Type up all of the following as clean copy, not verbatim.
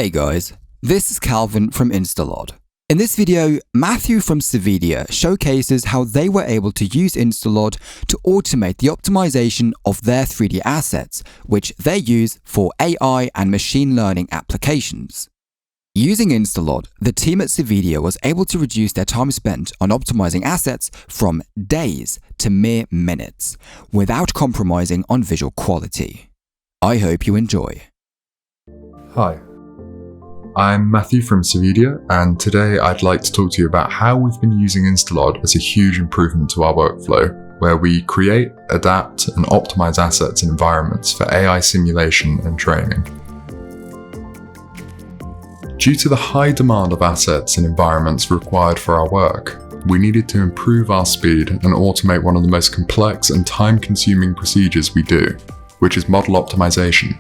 Hey guys, this is Calvin from InstaLOD. In this video, Matthew from CVEDIA showcases how they were able to use InstaLOD to automate the optimization of their 3D assets, which they use for AI and machine learning applications. Using InstaLOD, the team at CVEDIA was able to reduce their time spent on optimizing assets from days to mere minutes, without compromising on visual quality. I hope you enjoy. Hi, I'm Matthew from CVEDIA, and today I'd like to talk to you about how we've been using InstaLOD as a huge improvement to our workflow, where we create, adapt, and optimize assets and environments for AI simulation and training. Due to the high demand of assets and environments required for our work, we needed to improve our speed and automate one of the most complex and time-consuming procedures we do, which is model optimization.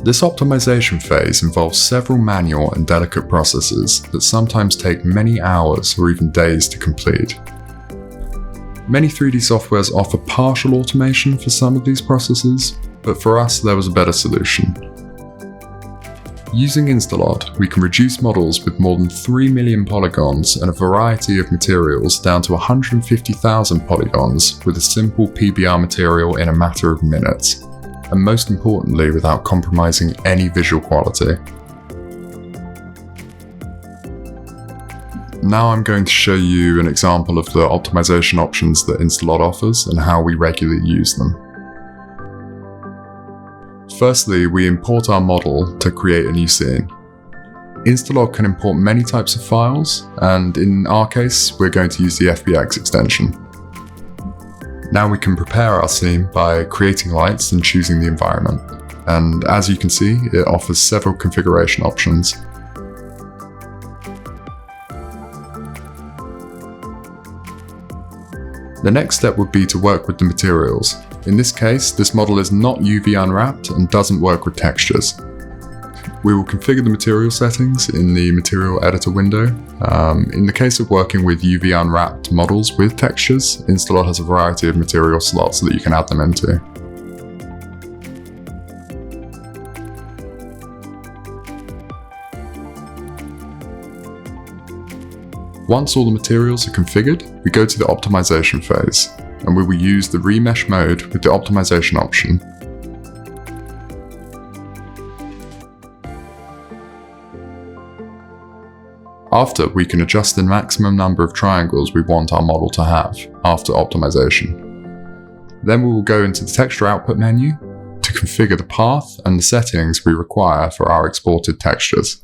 This optimization phase involves several manual and delicate processes that sometimes take many hours or even days to complete. Many 3D softwares offer partial automation for some of these processes, but for us there was a better solution. Using InstaLOD, we can reduce models with more than 3 million polygons and a variety of materials down to 150,000 polygons with a simple PBR material in a matter of minutes, and most importantly without compromising any visual quality. Now I'm going to show you an example of the optimization options that InstaLOD offers and how we regularly use them. Firstly, we import our model to create a new scene. InstaLOD can import many types of files, and in our case, we're going to use the FBX extension. Now we can prepare our scene by creating lights and choosing the environment. And as you can see, it offers several configuration options. The next step would be to work with the materials. In this case, this model is not UV unwrapped and doesn't work with textures. We will configure the material settings in the material editor window. In the case of working with UV unwrapped models with textures, InstaLOD has a variety of material slots that you can add them into. Once all the materials are configured, we go to the optimization phase, and we will use the remesh mode with the optimization option. After, we can adjust the maximum number of triangles we want our model to have after optimization. Then we will go into the texture output menu to configure the path and the settings we require for our exported textures.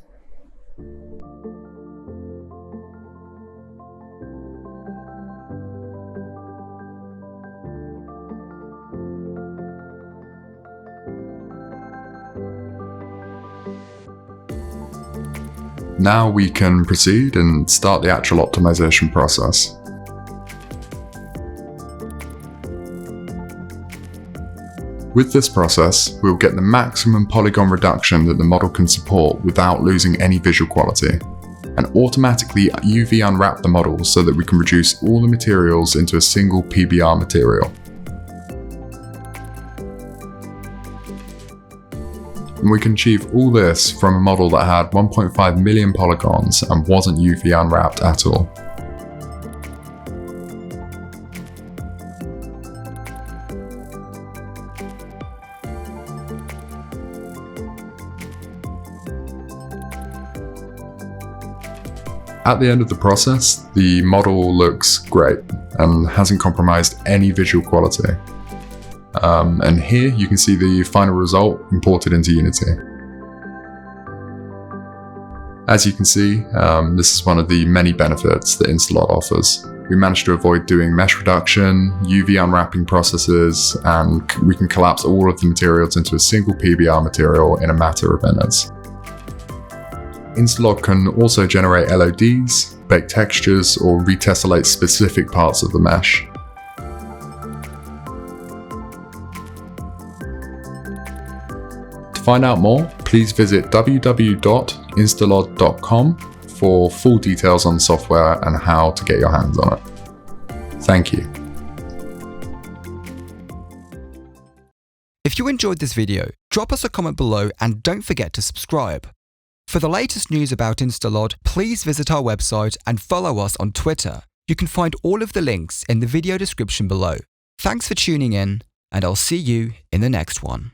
Now we can proceed and start the actual optimization process. With this process, we'll get the maximum polygon reduction that the model can support without losing any visual quality, and automatically UV unwrap the model so that we can reduce all the materials into a single PBR material. And we can achieve all this from a model that had 1.5 million polygons and wasn't UV unwrapped at all. At the end of the process, the model looks great and hasn't compromised any visual quality. And here you can see the final result imported into Unity. As you can see, this is one of the many benefits that InstaLOD offers. We managed to avoid doing mesh reduction, UV unwrapping processes, and we can collapse all of the materials into a single PBR material in a matter of minutes. InstaLOD can also generate LODs, bake textures, or retessellate specific parts of the mesh. To find out more, please visit www.instalod.com for full details on the software and how to get your hands on it. Thank you. If you enjoyed this video, drop us a comment below and don't forget to subscribe. For the latest news about InstaLOD, please visit our website and follow us on Twitter. You can find all of the links in the video description below. Thanks for tuning in, and I'll see you in the next one.